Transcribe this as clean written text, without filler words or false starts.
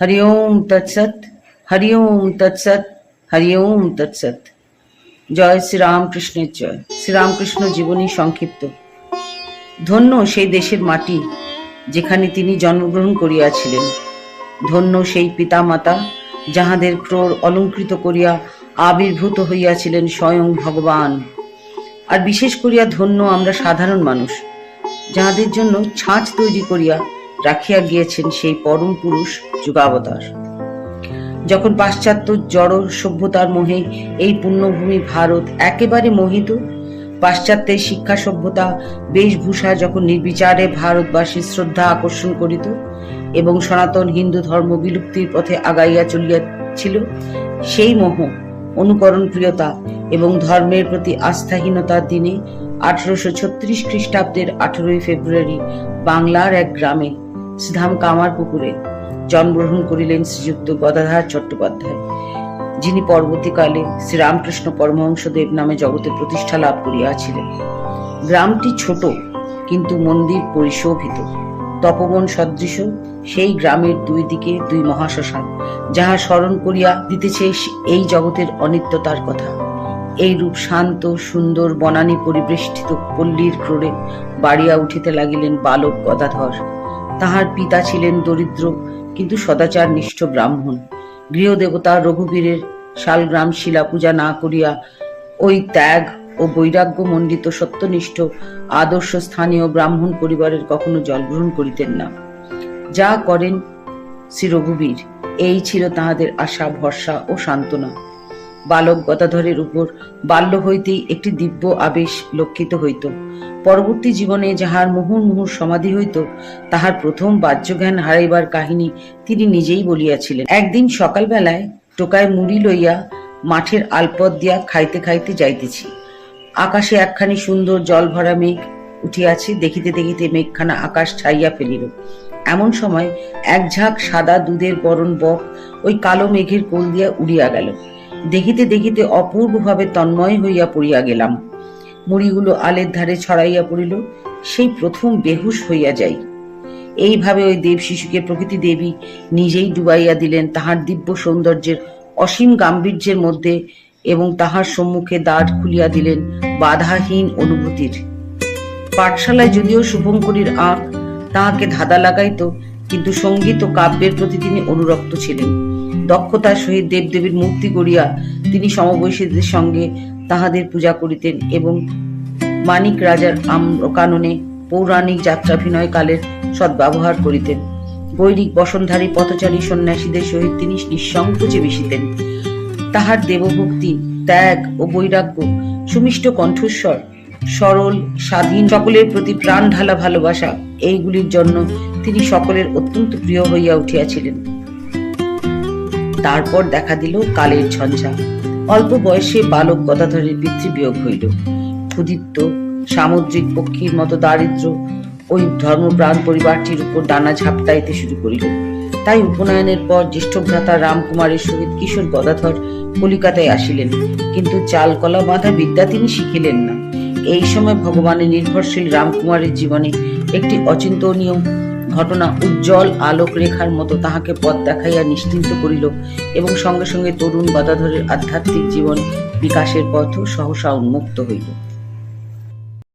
हरि ओम तत्सत। हरि ओम तत्सत। हरि ओम तत्सत। জয় শ্রীরামকৃষ্ণের জয়। শ্রীরামকৃষ্ণ জীবনী সংক্ষিপ্ত। ধন্য সেই দেশের মাটি যেখানে তিনি জন্মগ্রহণ করিয়াছিলেন, ধন্য সেই পিতা মাতা যাহাদের ক্রোড় অলঙ্কৃত করিয়া আবির্ভূত হইয়াছিলেন স্বয়ং ভগবান। আর বিশেষ করিয়া ধন্য আমরা সাধারণ মানুষ, যাহাদের জন্য ছাঁচ তৈরি করিয়া রাখিয়া গিয়েছেন সেই পরম পুরুষ যুগাবতার। যখন পাশ্চাত্য জড় সভ্যতার মোহে এই পুণ্যভূমি ভারত একেবারে মোহিত, পাশ্চাত্যের শিক্ষা সভ্যতা বেশভূষা যখন নির্বিচারে ভারতবাসীর শ্রদ্ধা আকর্ষণ করিত এবং সনাতন হিন্দু ধর্ম বিলুপ্তির পথে আগাইয়া চলিয়াছিল, সেই মোহ, অনুকরণ প্রিয়তা এবং ধর্মের প্রতি আস্থাহীনতার দিনে 1836 খ্রিস্টাব্দের 18 ফেব্রুয়ারি বাংলার এক গ্রামে শ্রীধাম কামারপুকুরে জন্মগ্রহণ করিলেন শ্রীযুক্ত গদাধর চট্টোপাধ্যায়, যিনি পরবর্তীকালে শ্রীরামকৃষ্ণ পরমহংসদেব নামে জগতে প্রতিষ্ঠা লাভ করিয়াছিলেন। গ্রামটি ছোট কিন্তু মন্দির পরিশোভিত। তপবন সদৃশ সেই গ্রামের দুই দিকে দুই মহাশ্মশান, যাহা স্মরণ করিয়া দিতেছে এই জগতের অনিত্যতার কথা। এই রূপ শান্ত সুন্দর বনানী পরিবেষ্টিত পল্লীর ক্রোড়ে বাড়িয়া উঠিতে লাগিলেন বালক গদাধর। তাহার পিতা ছিলেন দরিদ্র কিন্তু সদাচার নিষ্ঠ ব্রাহ্মণ। গৃহদেবতা রঘুবীরের শালগ্রাম শিলা পূজা না করিয়া ওই ত্যাগ ও বৈরাগ্য মণ্ডিত সত্যনিষ্ঠ আদর্শ স্থানীয় ব্রাহ্মণ পরিবারের কখনো জলগ্রহণ করিতেন না। যা করেন শ্রী রঘুবীর, এই ছিল তাহাদের আশা ভরসা ও সান্ত্বনা। বালক গদাধরের উপর বাল্য হইতেই একটি দিব্য আবেশ লক্ষিত হইত। পরবর্তী জীবনে যাহার মুহুর্মুহুর সমাধি হইত, তাহার প্রথম বাহ্যজ্ঞান হারাইবার কাহিনী তিনি নিজেই বলিয়াছিলেন। একদিন সকালবেলায় টোকায় মুড়ি লইয়া মাঠের আলপথ দিয়া খাইতে খাইতে যাইতেছি। আকাশে একখানি সুন্দর জল ভরা মেঘ উঠিয়াছে। দেখিতে দেখিতে মেঘখানা আকাশ ছাইয়া ফেলিল। এমন সময় এক ঝাঁক সাদা দুধের বরণ বক ওই কালো মেঘের কোল দিয়া উড়িয়া গেল। দেখিতে দেখিতে অপূর্বভাবে তন্ময় হইয়া পড়িয়া গেলাম। মুড়িগুলো আলের ধারে ছড়াইয়া পড়িল। সেই প্রথম বেহুশ হইয়া যাই। এইভাবে ওই দেব শিশুকে প্রকৃতি দেবী নিজেই ডুবাইয়া দিলেন তাহার দিব্য সৌন্দর্যের অসীম গাম্ভীর্যের মধ্যে এবং তাহার সম্মুখে দ্বার খুলিয়া দিলেন বাধাহীন অনুভূতির। পাঠশালায় যদিও শুভঙ্করীর আঁক তাহাকে ধাঁধা লাগাইত, কিন্তু সঙ্গীত ও কাব্যের প্রতি তিনি অনুরক্ত ছিলেন। দক্ষতার সহিত দেবদেবীর মূর্তি গড়িয়া তিনি সমবয়সীদের সঙ্গে তাহাদের পূজা করিতেন এবং মানিক রাজার কাননে পৌরাণিক যাত্রাভিনয় কালের সদ্ব্যবহার করিতেন। বৈরিক বসনধারী পথচারী সন্ন্যাসীদের সহিত তিনি নিঃসংকোচে মিশিতেন। তাহার দেবভক্তি, ত্যাগ ও বৈরাগ্য, সুমিষ্ট কণ্ঠস্বর, সরল স্বাধীন, সকলের প্রতি প্রাণ ঢালা ভালোবাসা, এইগুলির জন্য তিনি সকলের অত্যন্ত প্রিয় হইয়া উঠিয়াছিলেন। তারপর দেখা দিল কালের ঝঞ্ঝা। অল্প বয়সে বালক গদাধরের পিতৃবিয়োগ হইল। ক্ষুদিত্ব সামুদ্রিক পক্ষীর মতো দারিদ্র ওই ধর্মপ্রাণ পরিবারটির উপর ডানা ঝাপটাইতে শুরু করিল। তাই উপনয়নের পর জ্যেষ্ঠ ভ্রাতা রামকুমারের সহিত কিশোর গদাধর কলিকাতায় আসিলেন, কিন্তু চালকলা বাঁধা বিদ্যা তিনি শিখিলেন না। এই সময় ভগবানের নির্ভরশীল রামকুমারের জীবনে একটি অচিন্তনীয় ঘটনা উজ্জ্বল আলোক রেখার মতো তাহাকে পথ দেখাইয়া নিশ্চিন্ত করিল এবং সঙ্গে সঙ্গে তরুণ গদাধরের আধ্যাত্মিক জীবন বিকাশের পথ সহসা উন্মুক্ত হইল।